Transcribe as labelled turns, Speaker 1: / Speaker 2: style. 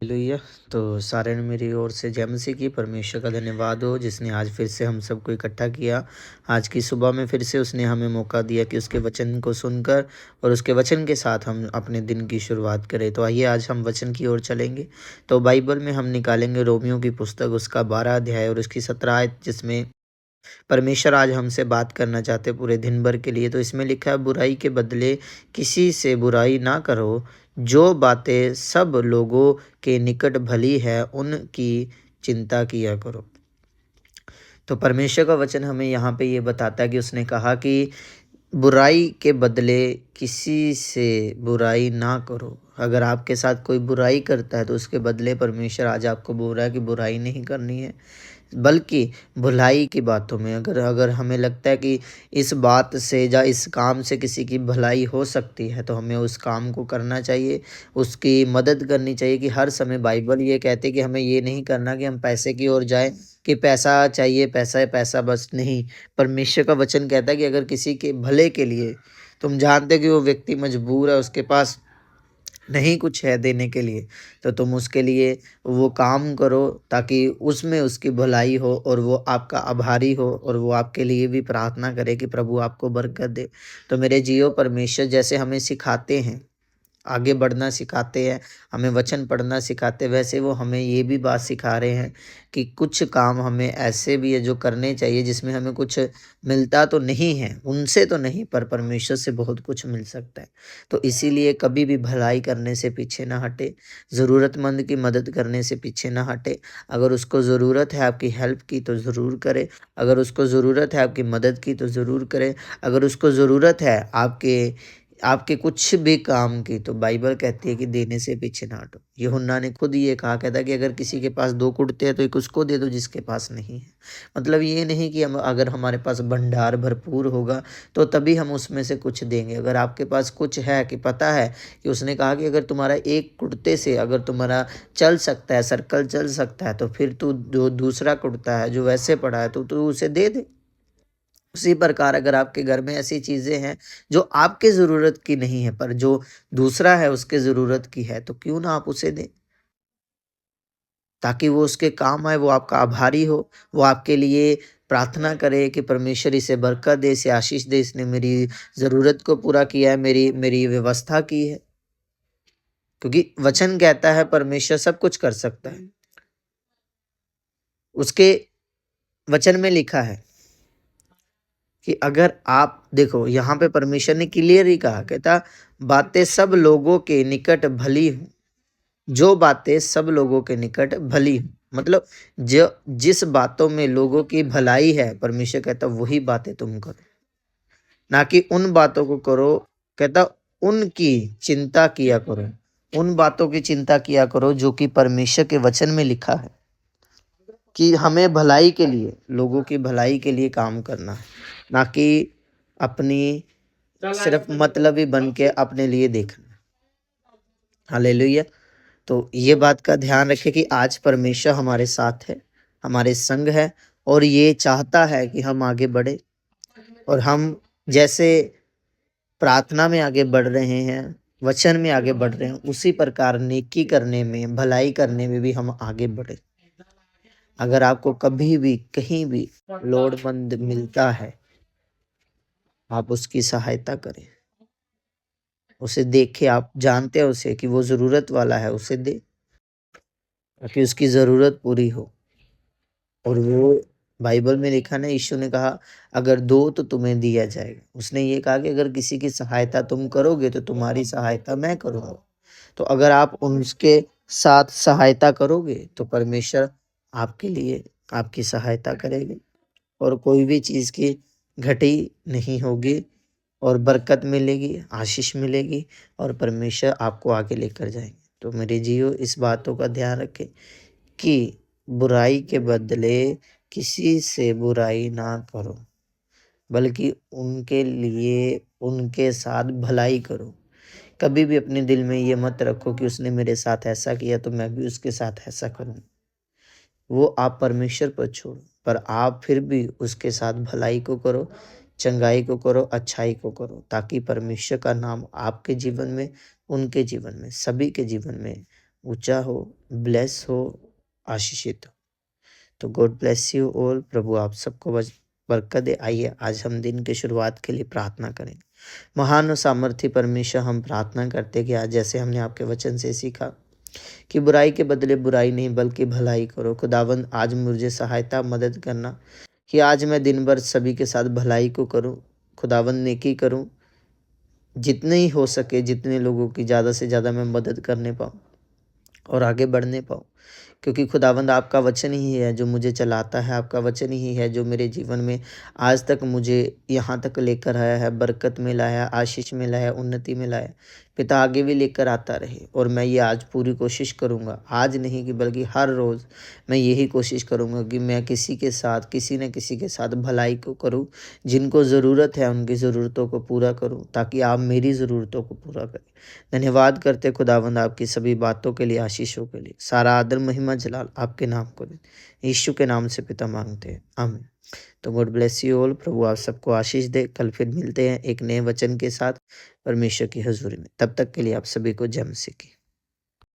Speaker 1: Hallelujah. तो सारे ने मेरी ओर से जय मसीह की। परमेश्वर का धन्यवाद हो जिसने आज फिर से हम सबको इकट्ठा किया। आज की सुबह में फिर से उसने हमें मौका दिया कि उसके वचन को सुनकर और उसके वचन के साथ हम अपने दिन की शुरुआत करें। तो आइए आज हम वचन की ओर चलेंगे। तो बाइबल में हम निकालेंगे रोमियो की पुस्तक, उसका 12 अध्याय और उसकी 17 आयत, जिसमें परमेश्वर आज हमसे बात करना चाहते पूरे दिन भर के लिए। तो इसमें लिखा है, बुराई के बदले किसी से बुराई ना करो, जो बातें सब लोगों के निकट भली है उनकी चिंता किया करो। तो परमेश्वर का वचन हमें यहाँ पे ये बताता है कि उसने कहा कि बुराई के बदले किसी से बुराई ना करो। अगर आपके साथ कोई बुराई करता है तो उसके बदले परमेश्वर आज आपको बोल रहा है कि बुराई नहीं करनी है, बल्कि भलाई की बातों में अगर अगर हमें लगता है कि इस बात से या इस काम से किसी की भलाई हो सकती है तो हमें उस काम को करना चाहिए, उसकी मदद करनी चाहिए। कि हर समय बाइबल ये कहते कि हमें ये नहीं करना कि हम पैसे की ओर जाएं कि पैसा चाहिए, पैसा है, पैसा बस नहीं। परमेश्वर का वचन कहता है कि अगर किसी के भले के लिए तुम जानते हो कि वो व्यक्ति मजबूर है, उसके पास नहीं कुछ है देने के लिए, तो तुम उसके लिए वो काम करो ताकि उसमें उसकी भलाई हो और वो आपका आभारी हो और वो आपके लिए भी प्रार्थना करे कि प्रभु आपको बरकत दे। तो मेरे जियो परमेश्वर जैसे हमें सिखाते हैं, आगे बढ़ना सिखाते हैं, हमें वचन पढ़ना सिखाते हैं, वैसे वो हमें ये भी बात सिखा रहे हैं कि कुछ काम हमें ऐसे भी है जो करने चाहिए जिसमें हमें कुछ मिलता तो नहीं है, उनसे तो नहीं, पर परमेश्वर से बहुत कुछ मिल सकता है। तो इसीलिए कभी भी भलाई करने से पीछे ना हटे, ज़रूरतमंद की मदद करने से पीछे ना हटे। अगर उसको ज़रूरत है आपकी हेल्प की तो ज़रूर करें, अगर उसको ज़रूरत है आपकी मदद की तो ज़रूर करें, अगर उसको ज़रूरत है आपके आपके कुछ भी काम की, तो बाइबल कहती है कि देने से पीछे ना हटो। यूहन्ना ने खुद ये कहा, कहता कि अगर किसी के पास 2 कुर्ते हैं तो एक उसको दे दो जिसके पास नहीं है। मतलब ये नहीं कि हम अगर हमारे पास भंडार भरपूर होगा तो तभी हम उसमें से कुछ देंगे। अगर आपके पास कुछ है, कि पता है कि उसने कहा कि अगर तुम्हारा एक कुर्ते से अगर तुम्हारा चल सकता है, सर्कल चल सकता है, तो फिर तू जो दूसरा कुर्ता है जो वैसे पड़ा है तो तू उसे दे दे। उसी प्रकार अगर आपके घर में ऐसी चीज़ें हैं जो आपके ज़रूरत की नहीं है पर जो दूसरा है उसके ज़रूरत की है, तो क्यों ना आप उसे दें, ताकि वो उसके काम आए, वो आपका आभारी हो, वो आपके लिए प्रार्थना करे कि परमेश्वर इसे बरकत दे, इसे आशीष दे, इसने मेरी ज़रूरत को पूरा किया है, मेरी मेरी व्यवस्था की है। क्योंकि वचन कहता है परमेश्वर सब कुछ कर सकता है। उसके वचन में लिखा है कि अगर आप देखो, यहाँ पे परमेश्वर ने क्लियर ही कहा, कहता बातें सब लोगों के निकट भली हो, जो बातें सब लोगों के निकट भली हो। मतलब जो जिस बातों में लोगों की भलाई है, परमेश्वर कहता वही बातें तुम करो, ना कि उन बातों को करो। कहता उनकी चिंता किया करो, उन बातों की चिंता किया करो जो कि परमेश्वर के वचन में लिखा है कि हमें भलाई के लिए, लोगों की भलाई के लिए काम करना है, ना कि अपनी सिर्फ मतलबी बन के अपने लिए देखना। हालेलुया। तो ये बात का ध्यान रखें कि आज परमेश्वर हमारे साथ है, हमारे संग है, और ये चाहता है कि हम आगे बढ़े। और हम जैसे प्रार्थना में आगे बढ़ रहे हैं, वचन में आगे बढ़ रहे हैं, उसी प्रकार नेकी करने में, भलाई करने में भी हम आगे बढ़े। अगर आपको कभी भी कहीं भी लोड़मंद मिलता है, आप उसकी सहायता करें, उसे देखें, आप जानते हो उसे कि वो ज़रूरत वाला है, उसे दे ताकि उसकी ज़रूरत पूरी हो। और वो बाइबल में लिखा ना, यीशु ने कहा अगर दो तो तुम्हें दिया जाएगा। उसने ये कहा कि अगर किसी की सहायता तुम करोगे तो तुम्हारी सहायता मैं करूँगा। तो अगर आप उनके साथ सहायता करोगे तो परमेश्वर आपके लिए आपकी सहायता करेंगे और कोई भी चीज़ की घटी नहीं होगी और बरकत मिलेगी, आशीष मिलेगी और परमेश्वर आपको आगे लेकर जाएंगे। तो मेरे जियो इस बातों का ध्यान रखें कि बुराई के बदले किसी से बुराई ना करो, बल्कि उनके लिए उनके साथ भलाई करो। कभी भी अपने दिल में ये मत रखो कि उसने मेरे साथ ऐसा किया तो मैं भी उसके साथ ऐसा करूं। वो आप परमेश्वर पर छोड़ो, पर आप फिर भी उसके साथ भलाई को करो, चंगाई को करो, अच्छाई को करो, ताकि परमेश्वर का नाम आपके जीवन में, उनके जीवन में, सभी के जीवन में ऊंचा हो, ब्लेस हो, आशीषित हो। तो गॉड ब्लेस यू ऑल। प्रभु आप सबको बरकत दे। आइए आज हम दिन की शुरुआत के लिए प्रार्थना करेंगे। महान और सामर्थ्य परमेश्वर, हम प्रार्थना करते कि आज जैसे हमने आपके वचन से सीखा कि बुराई के बदले बुराई नहीं बल्कि भलाई करो। खुदावंद आज मुझे सहायता मदद करना कि आज मैं दिन भर सभी के साथ भलाई को करूं, खुदावंद नेकी करूं, जितने ही हो सके जितने लोगों की ज़्यादा से ज़्यादा मैं मदद करने पाऊँ और आगे बढ़ने पाऊँ। क्योंकि खुदावंद आपका वचन ही है जो मुझे चलाता है, आपका वचन ही है जो मेरे जीवन में आज तक मुझे यहाँ तक लेकर आया है, बरकत में लाया, आशीष में लाया, उन्नति में लाया। पिता आगे भी लेकर आता रहे और मैं ये आज पूरी कोशिश करूँगा, आज नहीं कि बल्कि हर रोज़ मैं यही कोशिश करूँगा कि मैं किसी के साथ, किसी न किसी के साथ भलाई को करूँ, जिनको ज़रूरत है उनकी ज़रूरतों को पूरा करूँ, ताकि आप मेरी ज़रूरतों को पूरा करें। धन्यवाद करते खुदावंद आपकी सभी बातों के लिए, आशीषों के लिए। सारा आदर महिमा जलाल आपके नाम को दे। यीशु के नाम से पिता मांगते हैं, आमीन। तो गॉड ब्लेस यू ऑल। प्रभु आप सबको आशीष दे। कल फिर मिलते हैं एक नए वचन के साथ परमेश्वर की हजूरी में। तब तक के लिए आप सभी को जय मसीह की।